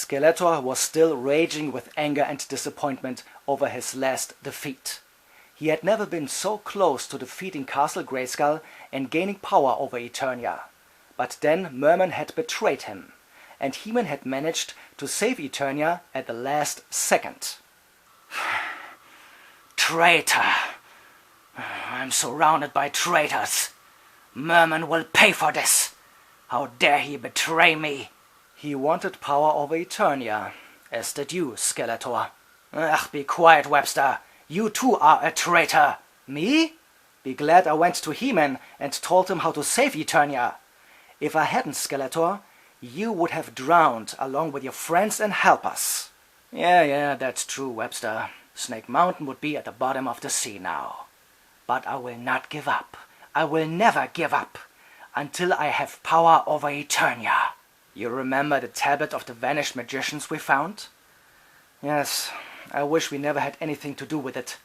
Skeletor was still raging with anger and disappointment over his last defeat. He had never been so close to defeating Castle Grayskull and gaining power over Eternia. But then Merman had betrayed him, and He-Man had managed to save Eternia at the last second. Traitor! I'm surrounded by traitors. Merman will pay for this. How dare he betray me? He wanted power over Eternia, as did you, Skeletor. Ach, be quiet, Webster. You too are a traitor. Me? Be glad I went to He-Man and told him how to save Eternia. If I hadn't, Skeletor, you would have drowned along with your friends and helpers. Yeah, that's true, Webster. Snake Mountain would be at the bottom of the sea now. But I will not give up. I will never give up until I have power over Eternia. You remember the tablet of the vanished magicians we found? Yes, I wish we never had anything to do with it.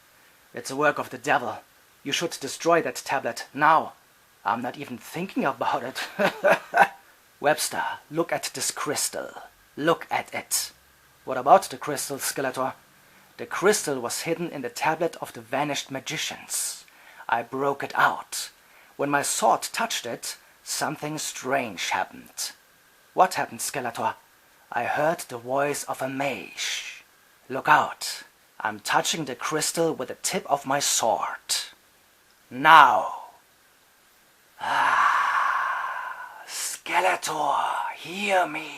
It's a work of the devil. You should destroy that tablet now. I'm not even thinking about it. Webster, look at this crystal. Look at it. What about the crystal, Skeletor? The crystal was hidden in the tablet of the vanished magicians. I broke it out. When my sword touched it, something strange happened. What happened, Skeletor? I heard the voice of a mage. Look out. I'm touching the crystal with the tip of my sword. Now. Skeletor, hear me.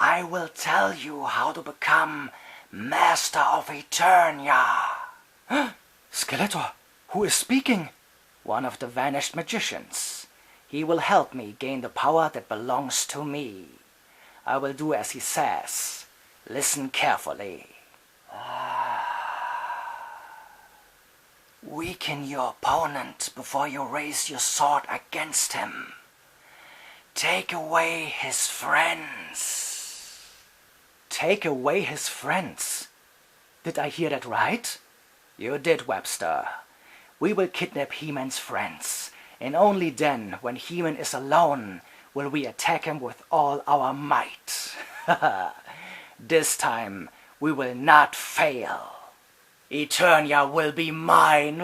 I will tell you how to become Master of Eternia. Skeletor, who is speaking? One of the vanished magicians. He will help me gain the power that belongs to me. I will do as he says. Listen carefully. Weaken your opponent before you raise your sword against him. Take away his friends. Take away his friends? Did I hear that right? You did, Webster. We will kidnap He-Man's friends, and only then, when He-Man is alone, will we attack him with all our might. This time, we will not fail. Eternia will be mine.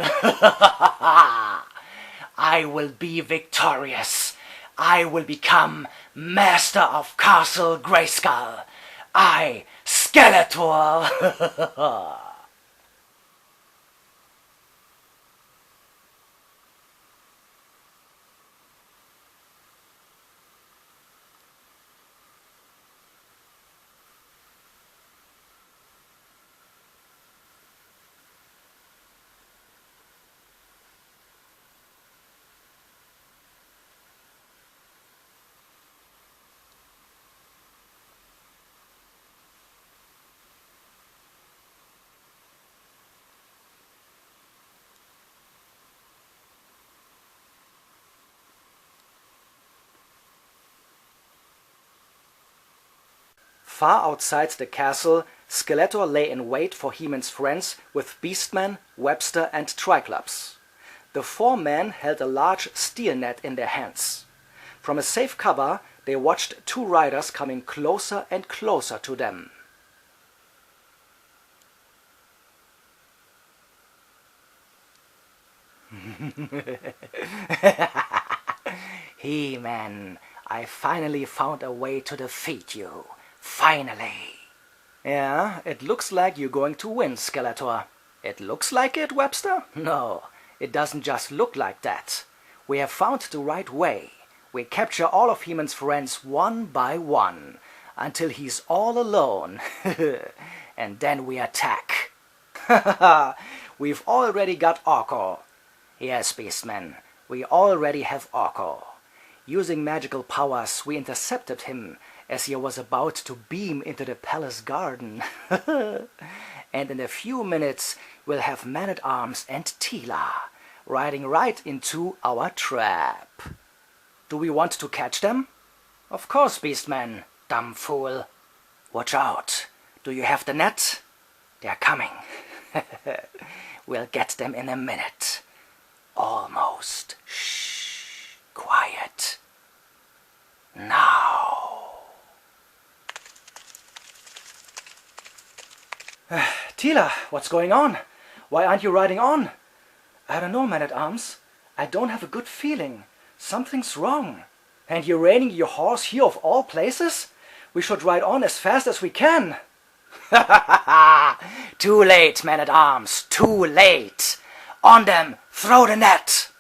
I will be victorious. I will become Master of Castle Grayskull. I, Skeletor. Far outside the castle, Skeletor lay in wait for He-Man's friends with Beastman, Webster, and Triclops. The four men held a large steel net in their hands. From a safe cover, they watched two riders coming closer and closer to them. He-Man, I finally found a way to defeat you. Finally. Yeah, it looks like you're going to win, Skeletor. It looks like it, Webster? No, it doesn't just look like that. We have found the right way. We capture all of He-Man's friends one by one, until he's all alone. And then we attack. We've already got Orko. Yes, Beastman, we already have Orko. Using magical powers, we intercepted him as he was about to beam into the palace garden. And in a few minutes, we'll have Man-at-Arms and Teela riding right into our trap. Do we want to catch them? Of course, Beastman, dumb fool. Watch out. Do you have the net? They're coming. We'll get them in a minute. Almost. Shh. Quiet. Now. Tila, what's going on? Why aren't you riding on? I don't know, Man-at-Arms. I don't have a good feeling. Something's wrong. And you're reining your horse here of all places? We should ride on as fast as we can. Too late, Man-at-Arms, too late. On them, throw the net.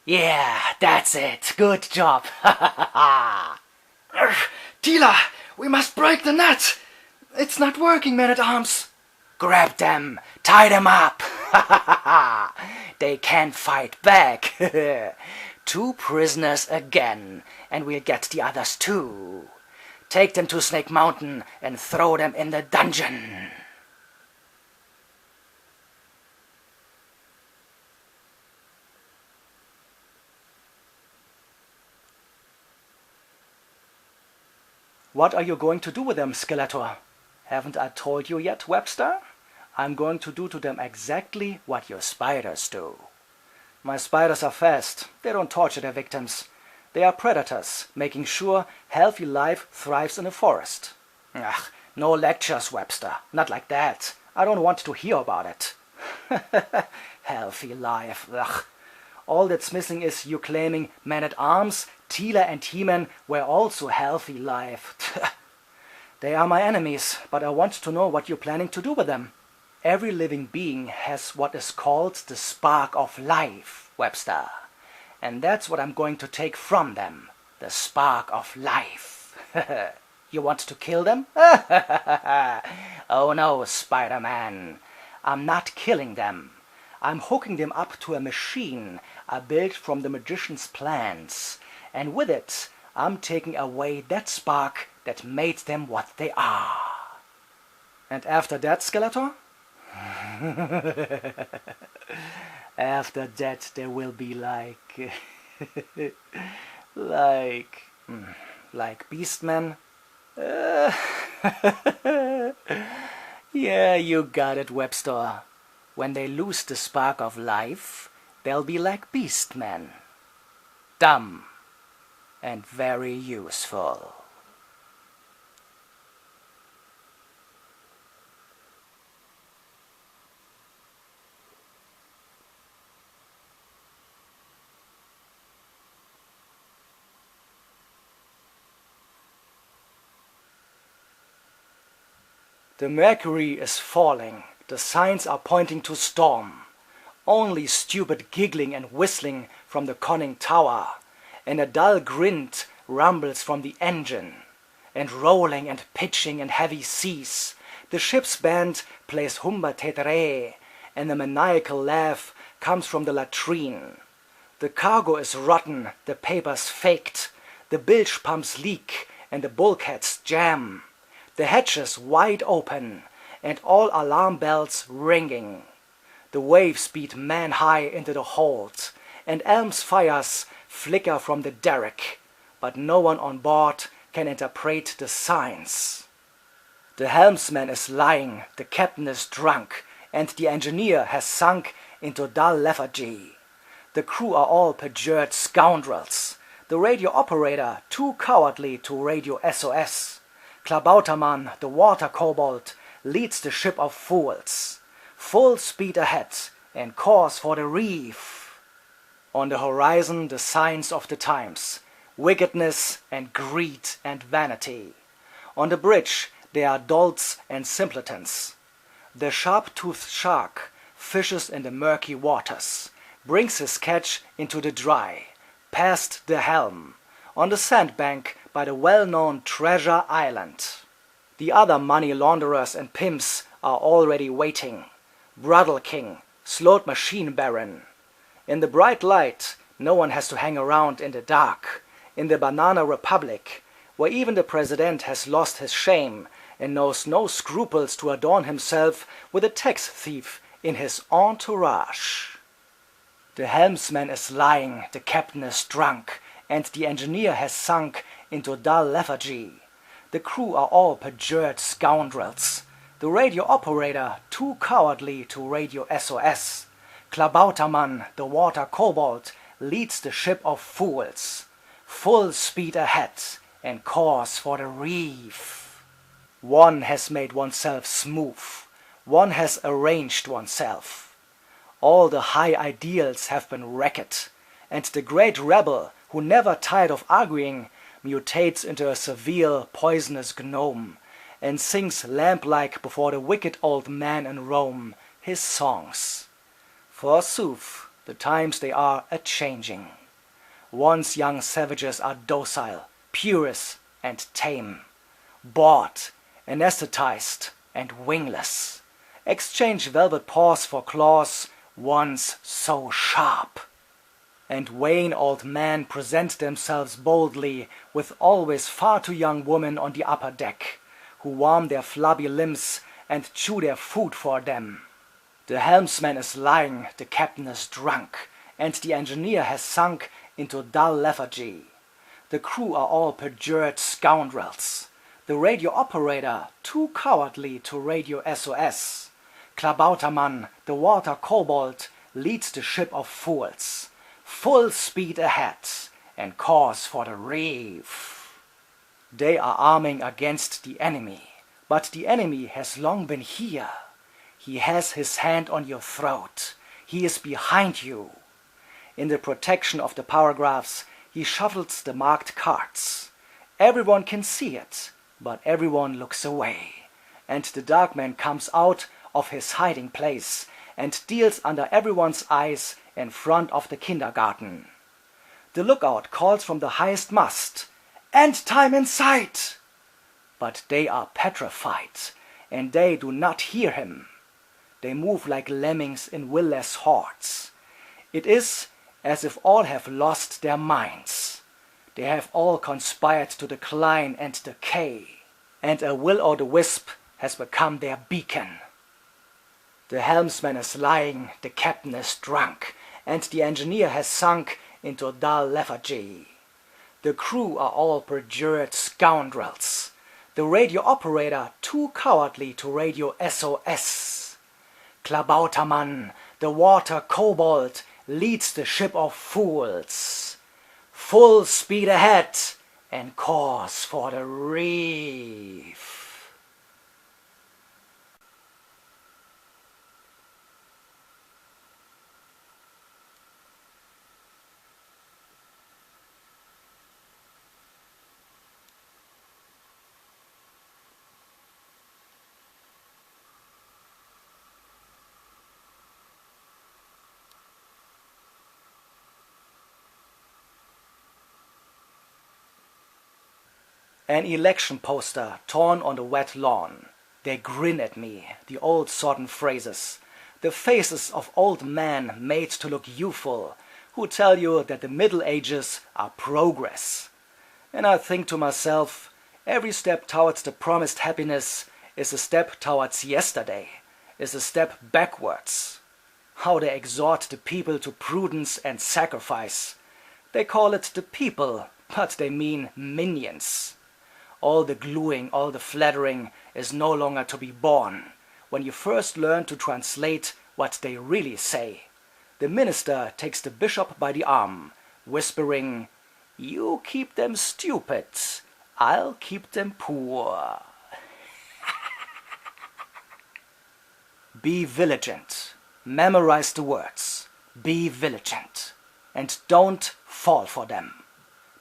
Yeah, that's it. Good job. Tila, we must break the net. It's not working, Man-at-Arms. Grab them, tie them up. They can't fight back. 2 prisoners again, and we'll get the others too. Take them to Snake Mountain and throw them in the dungeon. What are you going to do with them, Skeletor? Haven't I told you yet, Webstor? I'm going to do to them exactly what your spiders do. My spiders are fast. They don't torture their victims. They are predators, making sure healthy life thrives in a forest. Ugh, no lectures, Webstor. Not like that. I don't want to hear about it. Healthy life, ugh. All that's missing is you claiming Man-at-Arms, Tila and He-Man were also healthy life. They are my enemies, but I want to know what you're planning to do with them. Every living being has what is called the spark of life, Webstor. And that's what I'm going to take from them, the spark of life. You want to kill them? Oh no, Spider-Man. I'm not killing them. I'm hooking them up to a machine I built from the magician's plans. And with it, I'm taking away that spark that made them what they are. And after that, Skeletor? After that, there will be like Beastmen. Yeah, you got it, Webstor. When they lose the spark of life, they'll be like Beastmen. Dumb and very useful. The mercury is falling. The signs are pointing to storm. Only stupid giggling and whistling from the conning tower, and a dull grint rumbles from the engine. And rolling and pitching in heavy seas, the ship's band plays Humba Tetere, and a maniacal laugh comes from the latrine. The cargo is rotten, the paper's faked, the bilge pumps leak, and the bulkheads jam. The hatches wide open, and all alarm bells ringing. The waves beat man-high into the hold, and Elm's fires flicker from the derrick, but no one on board can interpret the signs. The helmsman is lying, the captain is drunk, and the engineer has sunk into dull lethargy. The crew are all perjured scoundrels. The radio operator too cowardly to radio SOS. Klabautermann, the water kobold, leads the ship of fools. Full speed ahead, and course for the reef. On the horizon the signs of the times, wickedness and greed and vanity. On the bridge there are dolts and simpletons. The sharp-toothed shark fishes in the murky waters, brings his catch into the dry, past the helm, on the sandbank by the well-known Treasure Island. The other money launderers and pimps are already waiting. Brudle King, Slot Machine Baron. In the bright light, no one has to hang around in the dark. In the Banana Republic, where even the president has lost his shame and knows no scruples to adorn himself with a tax thief in his entourage. The helmsman is lying, the captain is drunk, and the engineer has sunk into dull lethargy. The crew are all perjured scoundrels. The radio operator too cowardly to radio SOS. Klabautermann, the water kobold, leads the ship of fools. Full speed ahead, and course for the reef. One has made oneself smooth. one has arranged oneself. All the high ideals have been wrecked, and the great rebel, who never tired of arguing, mutates into a severe, poisonous gnome, and sings lamp-like before the wicked old man in Rome his songs. Forsooth, the times they are a-changing. Once young savages are docile, purest, and tame, bored, anesthetized, and wingless. Exchange velvet paws for claws, once so sharp. And vain old men present themselves boldly with always far too young women on the upper deck, who warm their flabby limbs and chew their food for them. The helmsman is lying, the captain is drunk, and the engineer has sunk into dull lethargy. The crew are all perjured scoundrels. The radio operator, too cowardly to radio SOS. Klabautermann, the water kobold, leads the ship of fools. Full speed ahead, and course for the reef. They are arming against the enemy, but the enemy has long been here. He has his hand on your throat. He is behind you. In the protection of the paragraphs, he shuffles the marked cards. Everyone can see it, but everyone looks away, and the dark man comes out of his hiding place and deals under everyone's eyes in front of the kindergarten. The lookout calls from the highest mast, "End time in sight!" But they are petrified, and they do not hear him. They move like lemmings in will-less hordes. It is as if all have lost their minds. They have all conspired to decline and decay, and a will-o'-the-wisp has become their beacon. The helmsman is lying, the captain is drunk, and the engineer has sunk into dull lethargy. The crew are all perjured scoundrels. The radio operator too cowardly to radio SOS. Klabautermann, the water kobold, leads the ship of fools. Full speed ahead, and course for the reef. An election poster torn on the wet lawn. They grin at me, the old sodden phrases, the faces of old men made to look youthful, who tell you that the Middle Ages are progress. And I think to myself, every step towards the promised happiness is a step towards yesterday, is a step backwards. How they exhort the people to prudence and sacrifice. They call it the people, but they mean minions. All the gluing, all the flattering is no longer to be borne when you first learn to translate what they really say. The minister takes the bishop by the arm, whispering, "You keep them stupid, I'll keep them poor." Be vigilant. Memorize the words. Be vigilant. And don't fall for them.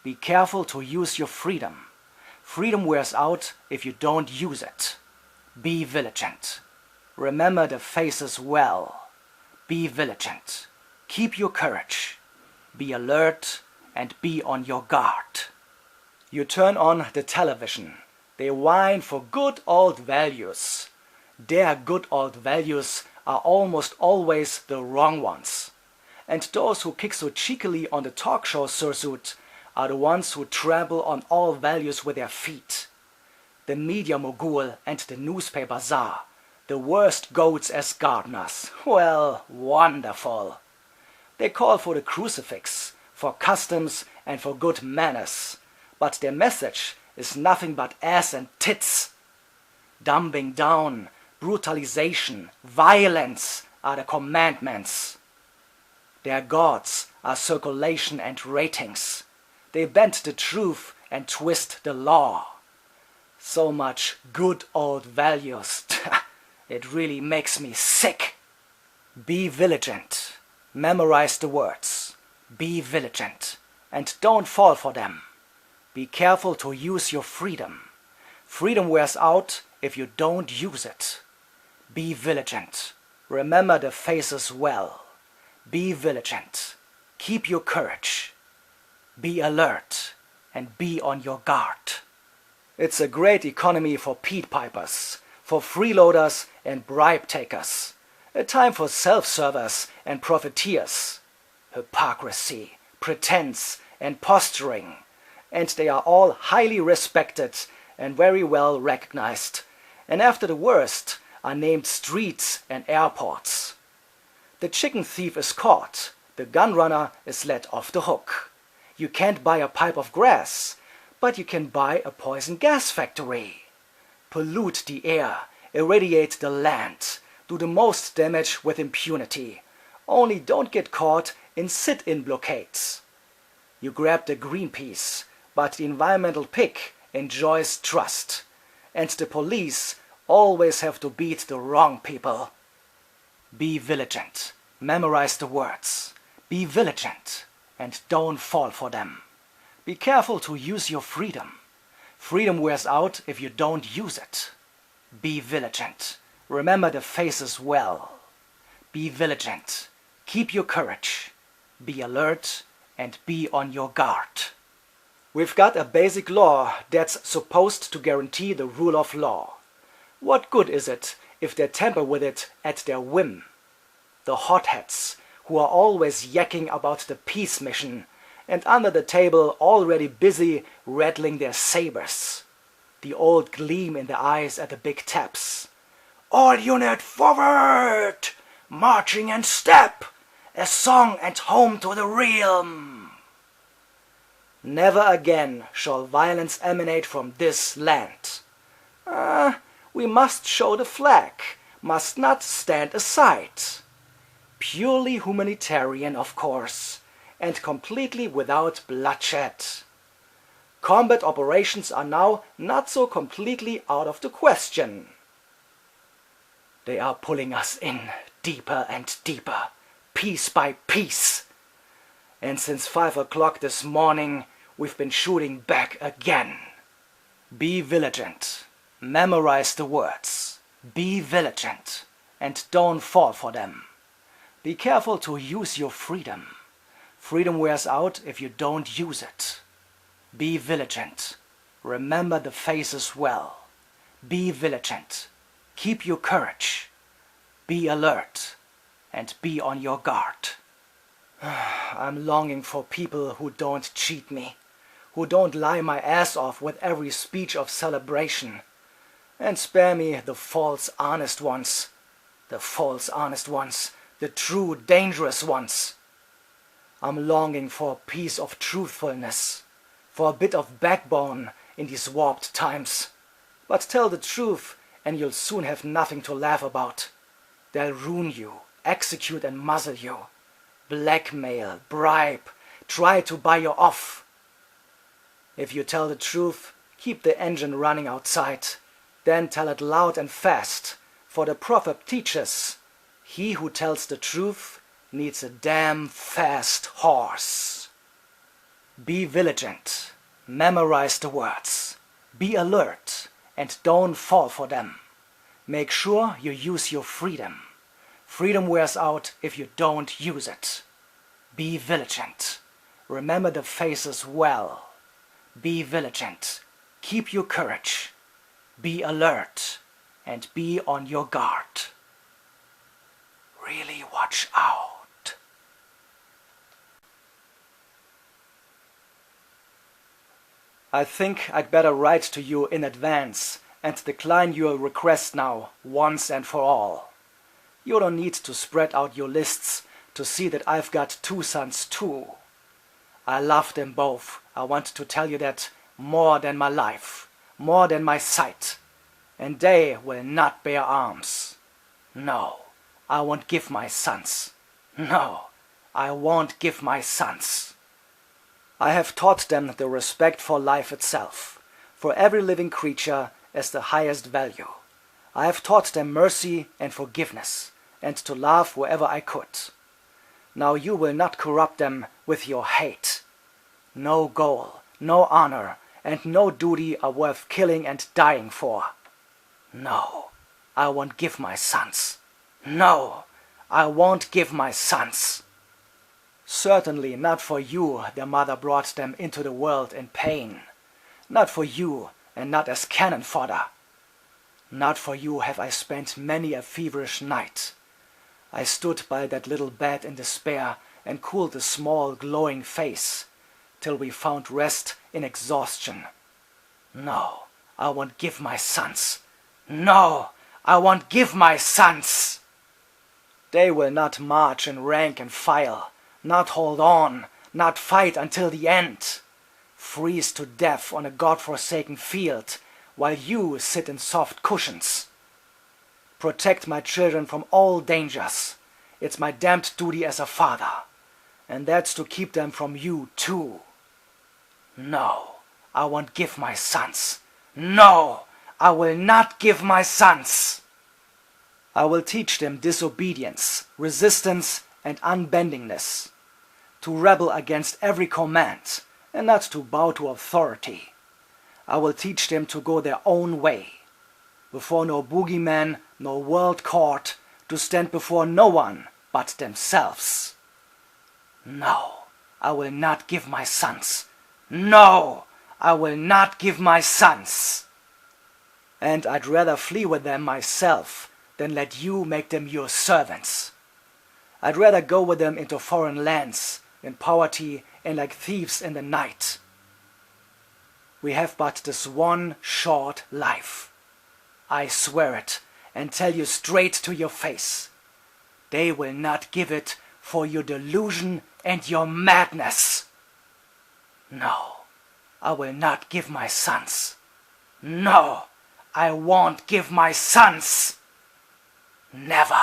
Be careful to use your freedom. Freedom wears out if you don't use it. Be vigilant. Remember the faces well. Be vigilant. Keep your courage. Be alert and be on your guard. You turn on the television. They whine for good old values. Their good old values are almost always the wrong ones. And those who kick so cheekily on the talk show sursuit are the ones who trample on all values with their feet. The media mogul and the newspaper czar, the worst goats as gardeners. Well, wonderful. They call for the crucifix, for customs and for good manners, but their message is nothing but ass and tits. Dumbing down, brutalization, violence are the commandments. Their gods are circulation and ratings. They bend the truth and twist the law. So much good old values. It really makes me sick. Be vigilant. Memorize the words. Be vigilant. And don't fall for them. Be careful to use your freedom. Freedom wears out if you don't use it. Be vigilant. Remember the faces well. Be vigilant. Keep your courage. Be alert and be on your guard. It's a great economy for Pete Pipers, for freeloaders and bribe takers. A time for self-servers and profiteers. Hypocrisy, pretense and posturing. And they are all highly respected and very well recognized. And after the worst are named streets and airports. The chicken thief is caught. The gun runner is let off the hook. You can't buy a pipe of grass, but you can buy a poison gas factory. Pollute the air, irradiate the land, do the most damage with impunity. Only don't get caught in sit-in blockades. You grab the Greenpeace, but the environmental pig enjoys trust. And the police always have to beat the wrong people. Be vigilant. Memorize the words. Be vigilant and don't fall for them. Be careful to use your freedom. Freedom wears out if you don't use it. Be vigilant. Remember the faces well. Be vigilant. Keep your courage. Be alert and be on your guard. We've got a basic law that's supposed to guarantee the rule of law. What good is it if they tamper with it at their whim? The hotheads, who are always yakking about the peace mission, and under the table already busy rattling their sabers. The old gleam in the eyes at the big taps. All unit forward! Marching and step! A song and home to the realm! Never again shall violence emanate from this land. We must show the flag, must not stand aside. Purely humanitarian, of course, and completely without bloodshed. Combat operations are now not so completely out of the question. They are pulling us in deeper and deeper, piece by piece. And since 5 o'clock this morning, we've been shooting back again. Be vigilant. Memorize the words. Be vigilant and don't fall for them. Be careful to use your freedom. Freedom wears out if you don't use it. Be vigilant. Remember the faces well. Be vigilant. Keep your courage. Be alert and be on your guard. I'm longing for people who don't cheat me, who don't lie my ass off with every speech of celebration, and spare me the false honest ones, the true dangerous ones. I'm longing for a piece of truthfulness, for a bit of backbone in these warped times. But tell the truth and you'll soon have nothing to laugh about. They'll ruin you, execute and muzzle you, blackmail, bribe, try to buy you off. If you tell the truth, keep the engine running outside, then tell it loud and fast, for the proverb teaches, he who tells the truth needs a damn fast horse. Be vigilant, memorize the words, be alert and don't fall for them. Make sure you use your freedom. Freedom wears out if you don't use it. Be vigilant. Remember the faces well. Be vigilant. Keep your courage. Be alert and be on your guard. Really watch out. I think I'd better write to you in advance and decline your request now, once and for all. You don't need to spread out your lists to see that I've got 2 sons too. I love them both. I want to tell you that more than my life, more than my sight. And they will not bear arms. No, I won't give my sons. No, I won't give my sons. I have taught them the respect for life itself, for every living creature as the highest value. I have taught them mercy and forgiveness, and to love wherever I could. Now you will not corrupt them with your hate. No goal, no honor, and no duty are worth killing and dying for. No, I won't give my sons. No, I won't give my sons. Certainly not for you their mother brought them into the world in pain. Not for you, and not as cannon fodder. Not for you have I spent many a feverish night. I stood by that little bed in despair and cooled the small glowing face, till we found rest in exhaustion. No, I won't give my sons. No, I won't give my sons. They will not march in rank and file, not hold on, not fight until the end. Freeze to death on a God-forsaken field, while you sit in soft cushions. Protect my children from all dangers. It's my damned duty as a father. And that's to keep them from you too. No, I won't give my sons. No, I will not give my sons. I will teach them disobedience, resistance, and unbendingness. To rebel against every command, and not to bow to authority. I will teach them to go their own way. Before no boogeyman, no world court, to stand before no one but themselves. No, I will not give my sons. No, I will not give my sons. And I'd rather flee with them myself than let you make them your servants. I'd rather go with them into foreign lands, in poverty and like thieves in the night. We have but this one short life. I swear it and tell you straight to your face. They will not give it for your delusion and your madness. No, I will not give my sons. No, I won't give my sons. Never.